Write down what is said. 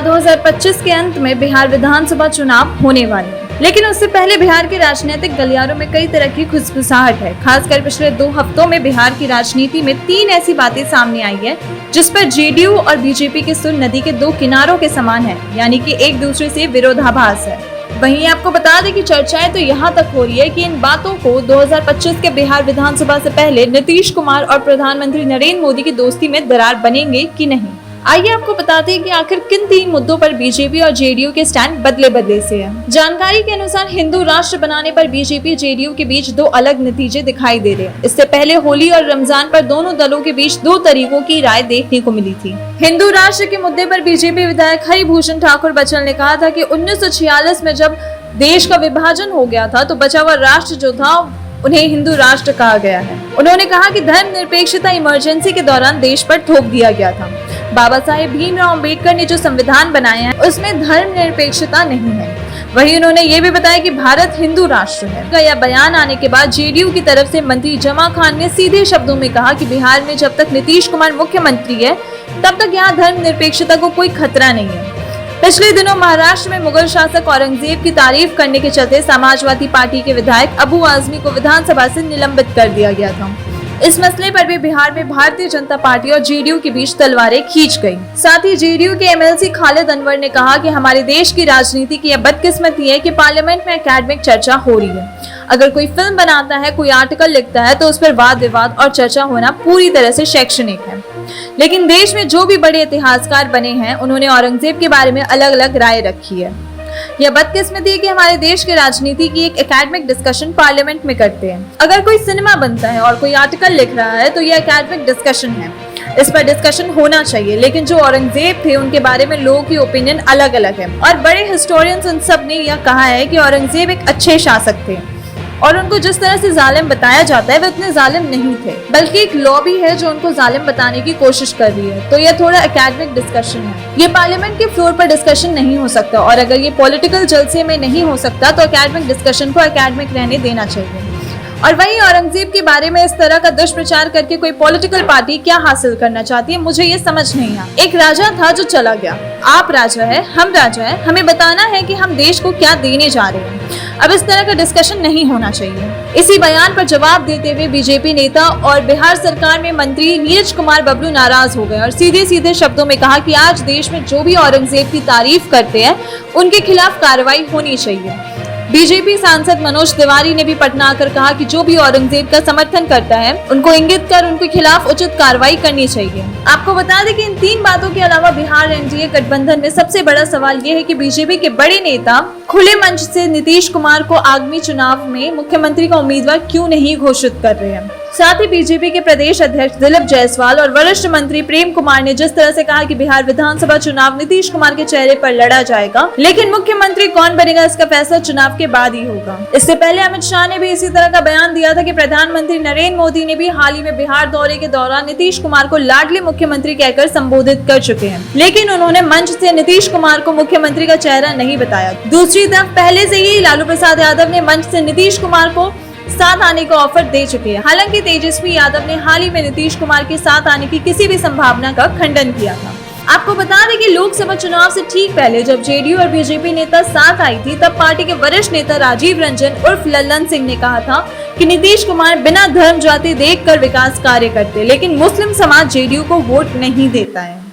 2025 के अंत में बिहार विधानसभा चुनाव होने वाले हैं। लेकिन उससे पहले बिहार के राजनीतिक गलियारों में कई तरह की खुसफुसाहट है। खासकर पिछले 2 हफ्तों में बिहार की राजनीति में 3 ऐसी बातें सामने आई है जिस पर जेडीयू और बीजेपी के सुर नदी के 2 किनारों के समान है, यानी कि एक दूसरे से विरोधाभास है। वहीं आपको बता दें कि चर्चाएं तो यहाँ तक हो रही है कि इन बातों को 2025 के बिहार विधानसभा से पहले नीतीश कुमार और प्रधानमंत्री नरेंद्र मोदी की दोस्ती में दरार बनेंगे कि नहीं। आइए आपको बताते हैं कि आखिर किन 3 मुद्दों पर बीजेपी और जेडीयू के स्टैंड बदले से है। जानकारी के अनुसार हिंदू राष्ट्र बनाने पर बीजेपी जेडीयू के बीच 2 अलग नतीजे दिखाई दे रहे हैं। इससे पहले होली और रमजान पर दोनों दलों के बीच 2 तरीकों की राय देखने को मिली थी। हिंदू राष्ट्र के मुद्दे पर बीजेपी विधायक हरिभूषण ठाकुर बचन ने कहा था कि 1946 में जब देश का विभाजन हो गया था तो बचा हुआ राष्ट्र जो था उन्हें हिंदू राष्ट्र कहा गया है। उन्होंने कहा कि धर्मनिरपेक्षता इमरजेंसी के दौरान देश पर थोप दिया गया था। बाबा साहेब भीमराव अंबेडकर ने जो संविधान बनाया है उसमें धर्मनिरपेक्षता नहीं है। वहीं उन्होंने ये भी बताया कि भारत हिंदू राष्ट्र है। यह बयान आने के बाद जेडीयू की तरफ से मंत्री जमा खान ने सीधे शब्दों में कहा कि बिहार में जब तक नीतीश कुमार मुख्यमंत्री है तब तक यहाँ धर्मनिरपेक्षता को कोई खतरा नहीं है। पिछले दिनों महाराष्ट्र में मुगल शासक औरंगजेब की तारीफ करने के चलते समाजवादी पार्टी के विधायक अबू आजमी को विधानसभा से निलंबित कर दिया गया था। इस मसले पर भी बिहार में भारतीय जनता पार्टी और जेडीयू के बीच तलवारें खींच गईं। साथ ही जेडीयू के एमएलसी खालिद अनवर ने कहा कि हमारे देश की राजनीति की यह बदकिस्मती है कि पार्लियामेंट में एकेडमिक चर्चा हो रही है। अगर कोई फिल्म बनाता है, कोई आर्टिकल लिखता है तो उस पर वाद विवाद और चर्चा होना पूरी तरह से शैक्षणिक है। लेकिन देश में जो भी बड़े इतिहासकार बने हैं उन्होंने औरंगजेब के बारे में अलग अलग राय रखी है। यह बदकिस्मती है कि हमारे देश के राजनीति की एक एकेडमिक डिस्कशन पार्लियामेंट में करते हैं। अगर कोई सिनेमा बनता है और कोई आर्टिकल लिख रहा है तो यह एकेडमिक डिस्कशन है, इस पर डिस्कशन होना चाहिए। लेकिन जो औरंगजेब थे उनके बारे में लोगों की ओपिनियन अलग अलग है और बड़े हिस्टोरियंस उन सब ने यह कहा है कि औरंगजेब एक अच्छे शासक थे और उनको जिस तरह से जालिम बताया जाता है वे उतने जालिम नहीं थे, बल्कि एक लॉबी है जो उनको जालिम बताने की कोशिश कर रही है। तो यह थोड़ा एकेडमिक डिस्कशन है, ये पार्लियामेंट के फ्लोर पर डिस्कशन नहीं हो सकता और अगर ये पॉलिटिकल जलसे में नहीं हो सकता तो एकेडमिक डिस्कशन को एकेडमिक रहने देना चाहिए। और वहीं औरंगजेब के बारे में इस तरह का दुष्प्रचार करके कोई पॉलिटिकल पार्टी क्या हासिल करना चाहती है, मुझे ये समझ नहीं आता। एक राजा था जो चला गया, आप राजा है, हम राजा है, हमें बताना है कि हम देश को क्या देने जा रहे हैं। अब इस तरह का डिस्कशन नहीं होना चाहिए। इसी बयान पर जवाब देते हुए बीजेपी नेता और बिहार सरकार में मंत्री नीरज कुमार बबलू नाराज हो गए और सीधे सीधे शब्दों में कहा कि आज देश में जो भी औरंगजेब की तारीफ करते हैं उनके खिलाफ कार्रवाई होनी चाहिए। बीजेपी सांसद मनोज तिवारी ने भी पटना आकर कहा कि जो भी औरंगजेब का समर्थन करता है उनको इंगित कर उनके खिलाफ उचित कार्रवाई करनी चाहिए। आपको बता दें कि इन 3 बातों के अलावा बिहार एनडीए गठबंधन में सबसे बड़ा सवाल ये है कि बीजेपी के बड़े नेता खुले मंच से नीतीश कुमार को आगामी चुनाव में मुख्यमंत्री का उम्मीदवार क्यों नहीं घोषित कर रहे हैं। साथ ही बीजेपी के प्रदेश अध्यक्ष दिलीप जायसवाल और वरिष्ठ मंत्री प्रेम कुमार ने जिस तरह से कहा कि बिहार विधानसभा चुनाव नीतीश कुमार के चेहरे पर लड़ा जाएगा, लेकिन मुख्यमंत्री कौन बनेगा इसका फैसला चुनाव के बाद ही होगा। इससे पहले अमित शाह ने भी इसी तरह का बयान दिया था कि प्रधानमंत्री नरेंद्र मोदी ने भी हाल ही में बिहार दौरे के दौरान नीतीश कुमार को लाडले मुख्यमंत्री कहकर संबोधित कर चुके हैं, लेकिन उन्होंने मंच से नीतीश कुमार को मुख्यमंत्री का चेहरा नहीं बताया। दूसरी तरफ पहले से ही लालू प्रसाद यादव ने मंच से नीतीश कुमार को साथ आने का ऑफर दे चुके हैं। हालांकि तेजस्वी यादव ने हाल ही में नीतीश कुमार के साथ आने की किसी भी संभावना का खंडन किया था। आपको बता दें कि लोकसभा चुनाव से ठीक पहले जब जेडीयू और बीजेपी नेता साथ आई थी तब पार्टी के वरिष्ठ नेता राजीव रंजन उर्फ लल्लन सिंह ने कहा था कि नीतीश कुमार बिना धर्म जाति देखकर विकास कार्य करते, लेकिन मुस्लिम समाज जेडीयू को वोट नहीं देता है।